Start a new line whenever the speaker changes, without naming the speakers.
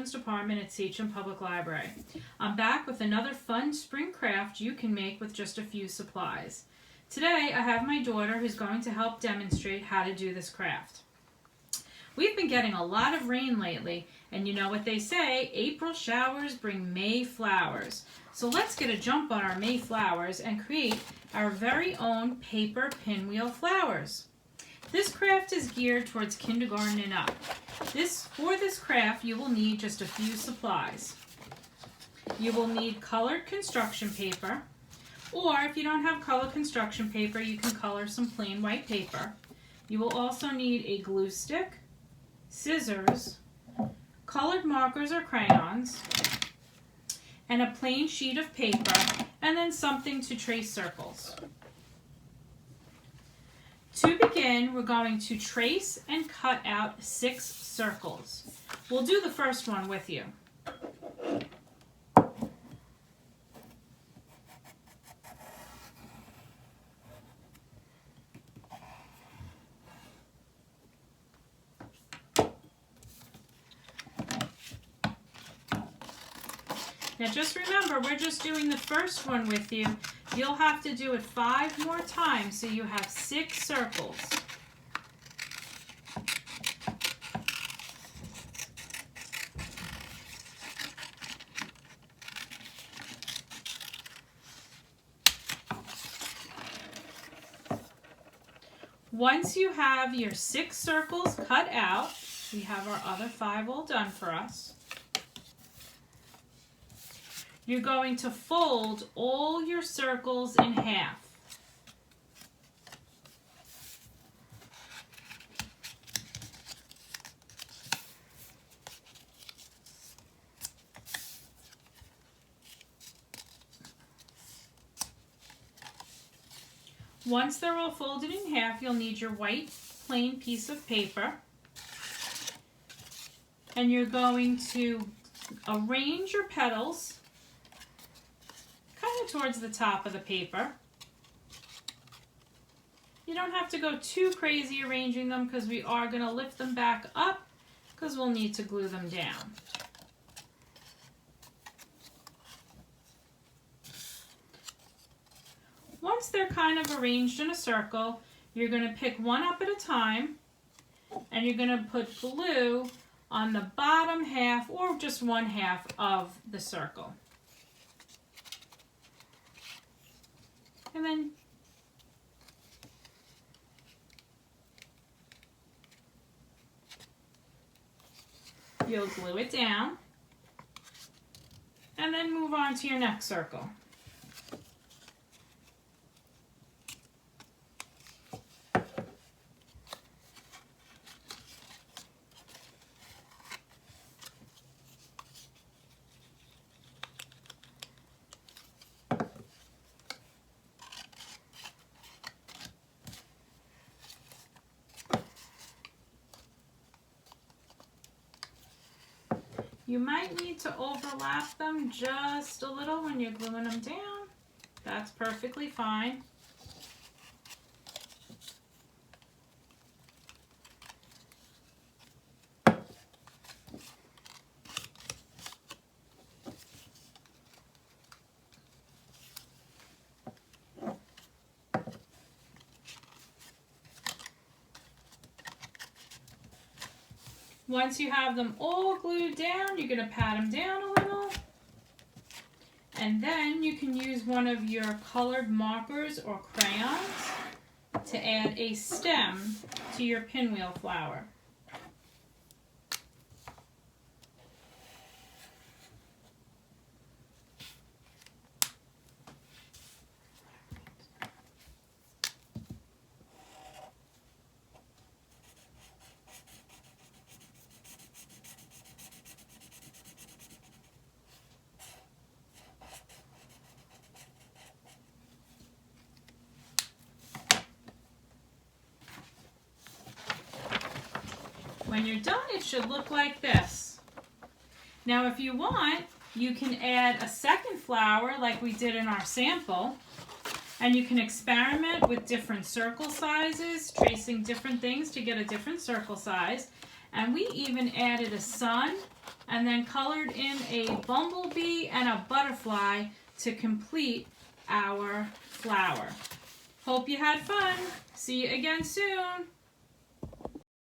Children's Department at Sachem Public Library. I'm back with another fun spring craft you can make with just a few supplies. Today I have my daughter who's going to help demonstrate how to do this craft. We've been getting a lot of rain lately, and you know what they say, April showers bring May flowers. So let's get a jump on our May flowers and create our very own paper pinwheel flowers. This craft is geared towards kindergarten and up. For this craft, you will need just a few supplies. You will need colored construction paper, or if you don't have colored construction paper, you can color some plain white paper. You will also need a glue stick, scissors, colored markers or crayons, and a plain sheet of paper, and then something to trace circles. To begin, we're going to trace and cut out 6 circles. We'll do the first one with you. Now just remember, we're just doing the first one with you. You'll have to do it 5 more times so you have 6 circles. Once you have your 6 circles cut out, we have our other 5 all done for us. You're going to fold all your circles in half. Once they're all folded in half, you'll need your white plain piece of paper. And you're going to arrange your petals kind of towards the top of the paper. You don't have to go too crazy arranging them because we are going to lift them back up because we'll need to glue them down. Once they're kind of arranged in a circle, you're going to pick one up at a time and you're going to put glue on the bottom half or just one half of the circle. And then you'll glue it down and then move on to your next circle. You might need to overlap them just a little when you're gluing them down. That's perfectly fine. Once you have them all glued down, you're going to pat them down a little. And then you can use one of your colored markers or crayons to add a stem to your pinwheel flower. When you're done, it should look like this. Now, if you want, you can add a second flower like we did in our sample, and you can experiment with different circle sizes, tracing different things to get a different circle size. And we even added a sun and then colored in a bumblebee and a butterfly to complete our flower. Hope you had fun. See you again soon.